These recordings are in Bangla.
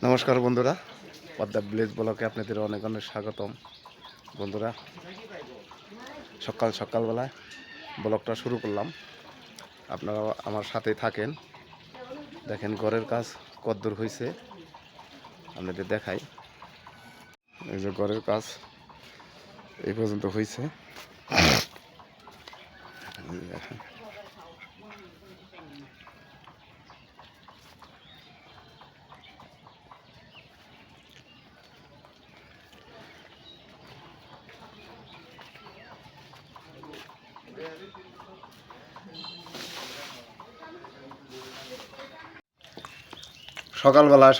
নমস্কার বন্ধুরা, পদ্মা ভিলেজ ব্লকে আপনাদের অনেক অনেক স্বাগতম। বন্ধুরা, সকালবেলায় ব্লগটা শুরু করলাম। আপনারা আমার সাথেই থাকেন। দেখেন ঘরের কাজ কতদূর হয়েছে আপনাদের দেখাই। এই যে ঘরের কাজ এই পর্যন্ত হয়েছে।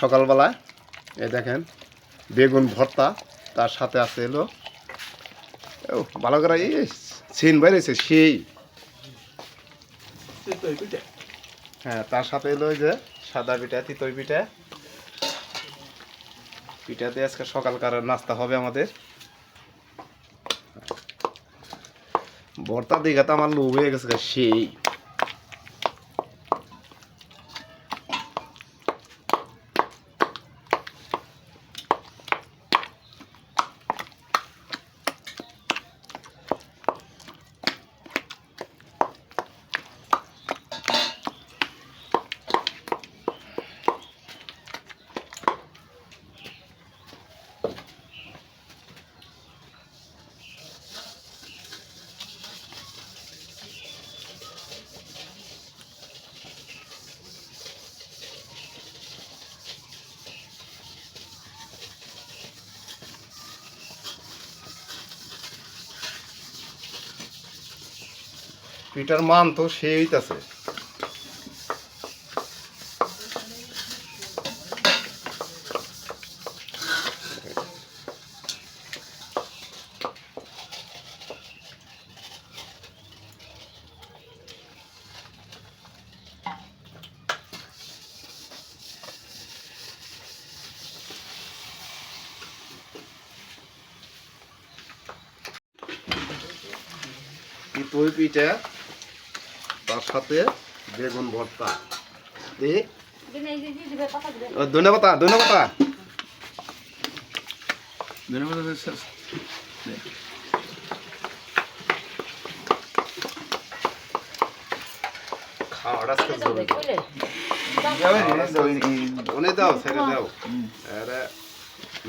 সকালবেলায় এই দেখেন বেগুন ভর্তা, তার সাথে আছে এলো ভালো করে সিন বাইরেছে সেই। হ্যাঁ, তার সাথে এলো ওই যে সাদা পিঠা, তিতই পিঠাতে আজকে সকালকার নাস্তা হবে আমাদের। ভর্তা দিঘা তো আমার লোভ হয়ে গেছে সেই। পিঠার মান তো সেই হইতাছে। চিতই পিঠা, তার সাথে বেগুন ভর্তা, ধন্যবাদ। খাওয়াটা দাও, ছেড়ে দাও।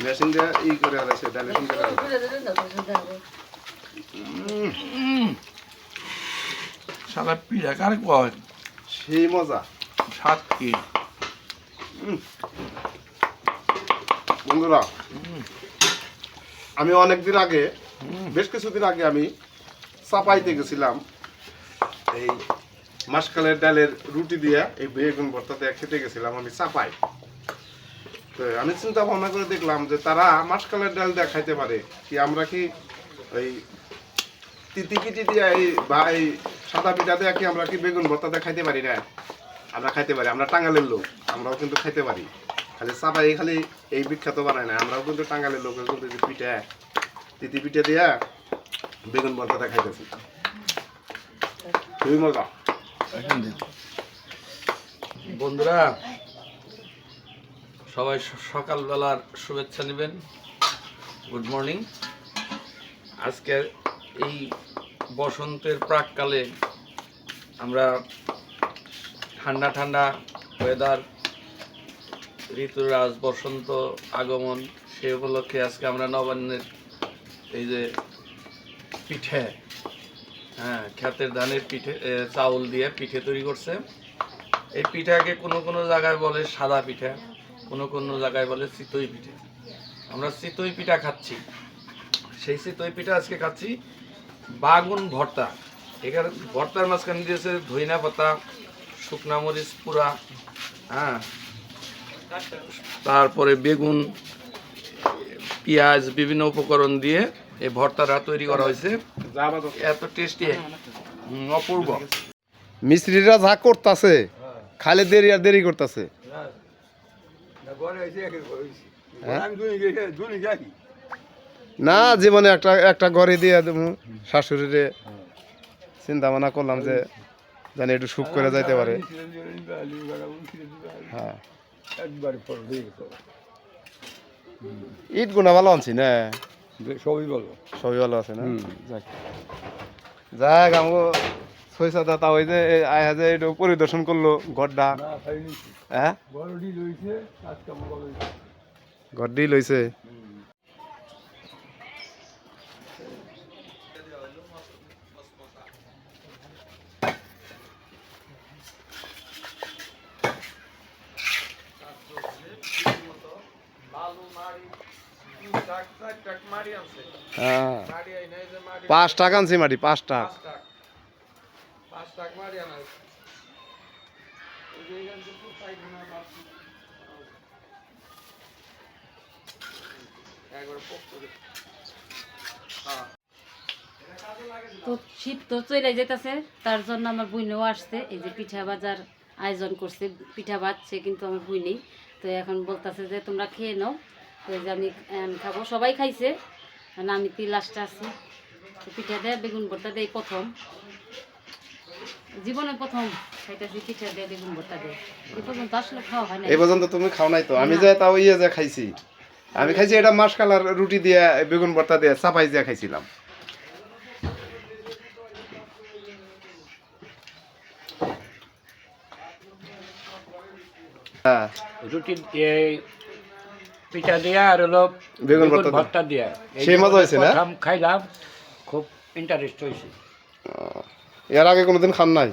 মেশিন দিয়ে ই করে আলাইছে, ডাইলেশন করে সাদা পিঠা কার কয় সেই মজা স্বাদ কি। বন্ধুরা, আমি অনেকদিন আগে, বেশ কিছুদিন আগে আমি চাপাইতে গেছিলাম। এই মাসকালের ডালের রুটি দিয়ে এই বেগুন ভর্তা দিয়ে খেতে গেছিলাম আমি চাপাই। তো আমি চিন্তা ভাবনা করে দেখলাম যে তারা মাসকালের ডাল দিয়ে খাইতে পারে, কি আমরা কি ওই তিতি পিঠি দিয়ে বা এই সাদা পিঠা দিয়ে কি আমরা কি বেগুন ভর্তা দিয়ে খাইতে পারি না? আমরা খাইতে পারি, আমরা টাঙ্গালের লোক, আমরাও কিন্তু খাইতে পারি। খালি চাপাই খালি এই বিখ্যাত বানায় না, আমরাও কিন্তু টাঙ্গালের লোক, কিন্তু পিঠা তিতি পিঠা দিয়া বেগুন ভর্তাটা খাইতেছি, খুবই মজা। বন্ধুরা, সবাই সকালবেলার শুভেচ্ছা নেবেন। Good morning. আজকে এই বসন্তের প্রাককালে আমরা ঠান্ডা ওয়েদার, ঋতুরাজ বসন্ত আগমন, সে উপলক্ষে আজকে আমরা নবান্নের এই যে পিঠে, ক্ষেতের ধানের পিঠে, চাউল দিয়ে পিঠে তৈরি করছে। এই পিঠাকে কোনো জায়গায় বলে সাদা পিঠা, কোনো জায়গায় বলে চিতই পিঠে। আমরা চিতই পিঠা খাচ্ছি। সেই চিতই পিঠা আজকে খাচ্ছি বাগুন ভর্তা। এখানে ভর্তার মাঝখানে দিয়েছে ধইনা পাতা, শুকনা মরিচ পুরা, তারপরে বেগুন, পেঁয়াজ, বিভিন্ন উপকরণ দিয়ে এই ভর্তাটা তৈরি করা হয়েছে। এত টেস্টি, অপূর্ব। মিস্ত্রিরা যা করতেছে খালি দেরি করতেছে। না, জীবনে একটা ঘরে দিয়ে দেবো শাশুড়িরে। চিন্তা ভাবনা করলাম যে জানি একটু সুখ করে যাইতে পারে। হ্যাঁ, ইট গুনা ভালো আনছি না, সবই বলো। সবই ভালো আছে না। যাক যাক আমগো ছয়সা দাতা ওই যে আয়া যে একটু পরিদর্শন করলো ঘরটা। না খাই নিছি। হ্যাঁ বড়ডি লইছে, কাজ কাম করে লইছে। ঘরটি লইছে। হ্যাঁ 5 টাকা আনছি মাটি, 5 টাকা। তো শীত তো চলে যেতেছে, তার জন্য আমার বুইনেও আসছে, এই যে পিঠা ভাজার আয়োজন করছে, পিঠা ভাজছে কিন্তু আমার বুই নেই। তো এখন বলতেছে যে তোমরা খেয়ে নাও, তো এই যে আমি খাবো, সবাই খাইছে, আর আমি তুই লাস্টে আছি। তো পিঠা দেয় বেগুন ভর্তা দেয় প্রথম, জীবনে প্রথম খাইতেছি পিঠা দেয় বেগুন ভর্তা দেয়। এই পর্যন্ত আসলে খাওয়া হয় না। এই পর্যন্ত তুমি খাও নাই তো? আমি যে তাও ইয়ে যে খাইছি, আমি খাইছি এটা মাসকালার রুটি দিয়ে বেগুন ভর্তা দিয়ে চাপাই দিয়ে খাইছিলাম। হ্যাঁ রুটি পিঠা দিয়া আর হলো বেগুন বেগুন ভর্তা ভর্তা দিয়া। এই সেই মজা হয়েছে না? প্রথম খাইলাম, খুব ইন্টারেস্ট হয়েছে। এর আগে কোনোদিন খান নাই?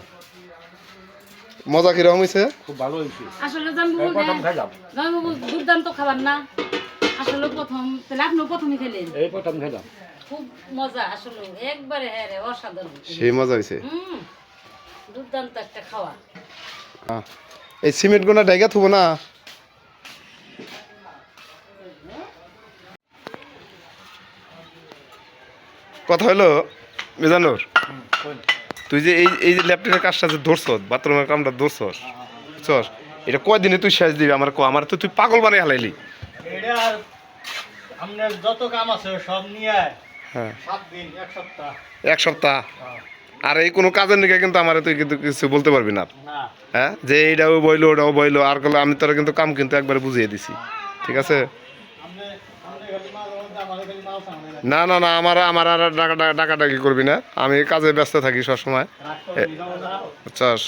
মজা কিরকম হয়েছে? খুব ভালো হয়েছে। আসলে এই প্রথম খাইলাম, জামাইবাবু দুর্দান্ত খাবার না, আসলে প্রথম, তাহলে আপনিও প্রথমই খেলেন। এই প্রথম খাইলাম। খুব মজা, আসলে একবারে হ্যাঁ রে অসাধারণ। সেই মজা হয়েছে। দুর্দান্ত একটা খাওয়া। এই সিমেন্ট গুনা ডাইগা থুবো না? কথা হলো মিজানুর, তুই যে এই যে ল্যাপটপের কাজটা যে ধরছস, বাথরুমের কামটা ধরছস, বুঝছস, এটা কয়দিনে তুই শেষ দিবি আমার কো? আমার তো তুই পাগল বানিয়ে হালাইলি। এটা আর আপনার যত কাম আছে সব নিয়ে হ্যাঁ 7 দিন 1 সপ্তাহ। 1 সপ্তাহ। আর এই কোনো কাজের নিকে কিন্তু আমার তুই কিন্তু কিছু বলতে পারবি না। না হ্যাঁ যে এইটাও বইলো ওটাও বইলো, আর করলে আমি তোরা কিন্তু কাম কিন্তু একবারে বুঝিয়ে দিছি, ঠিক আছে? আপনি আপনি খালি মাল আমাদের খালি মাল সামনে না না না, আমার আর ডাকাডাকি করবি না, আমি কাজে ব্যস্ত থাকি সবসময়, রাখ করে নিলাম না। বুঝছস?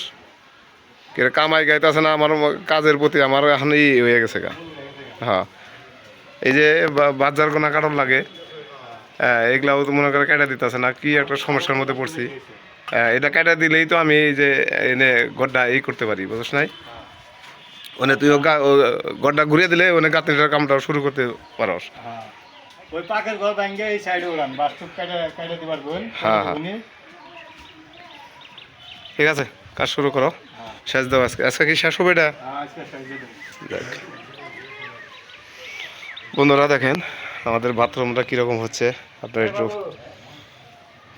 কে কামাই গাইতেছে না, আমার কাজের প্রতি আমার এখন ই হয়ে গেছে গা। হ্যাঁ এই যে বাজার গোনা কাটন লাগে, এগুলাও তো মনে করে কেটে দিতেছে না, কি একটা সমস্যার মধ্যে পড়ছি। এটা কেটে দিলেই তো আমি এই যে এনে গড্ডা এই করতে পারি, বুঝছ নাই? ওনে তুই গড্ডা ঘুরিয়ে দিলে ওনে গাঁথনিটার কামটা শুরু করতে পারস। হ্যাঁ ওই পাকের ঘর ভাঙ্গে এই সাইডে উড়ান, বাস্তব কেটে কেটে দিবার বোন। হ্যাঁ, হ্যাঁ। ঠিক আছে, কাজ শুরু করো, শেষ দাও আজকে। আজকে কি শেষ হবে এটা? আজকে সাইডে দেন। যাক। বন্ধুরা দেখেন আমাদের বাথরুমটা কীরকম হচ্ছে, আপনারা একটু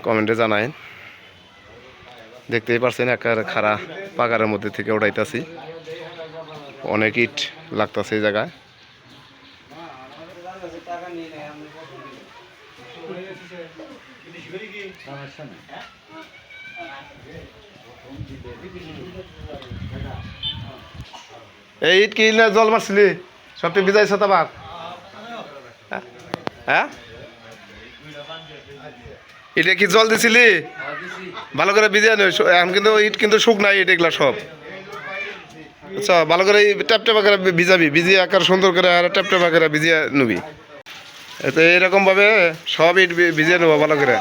কমেন্টে জানায়েন। দেখতেই পারছেন একেবারে খাড়া পাগারের মধ্যে থেকে উঠাইতেছি, অনেক ইট লাগতেছে এই জায়গায়। এই ইট কি না জল মারছিলি? সবটি ভিজাইছ তো আবার? হ্যাঁ এটা কি জল দিছিলি? ভালো করে ভিজিয়ে নি, এখন কিন্তু ইট কিন্তু শুকনাই ইট এগুলা সব। আচ্ছা ভালো করে ট্যাপ ট্যাপা করে ভিজাবি, ভিজিয়ে আকার সুন্দর করে আর ট্যাপ ট্যাপা করে ভিজিয়ে নিবি। এতে এরকম ভাবে সব ইট ভিজিয়ে নেবো ভালো করে।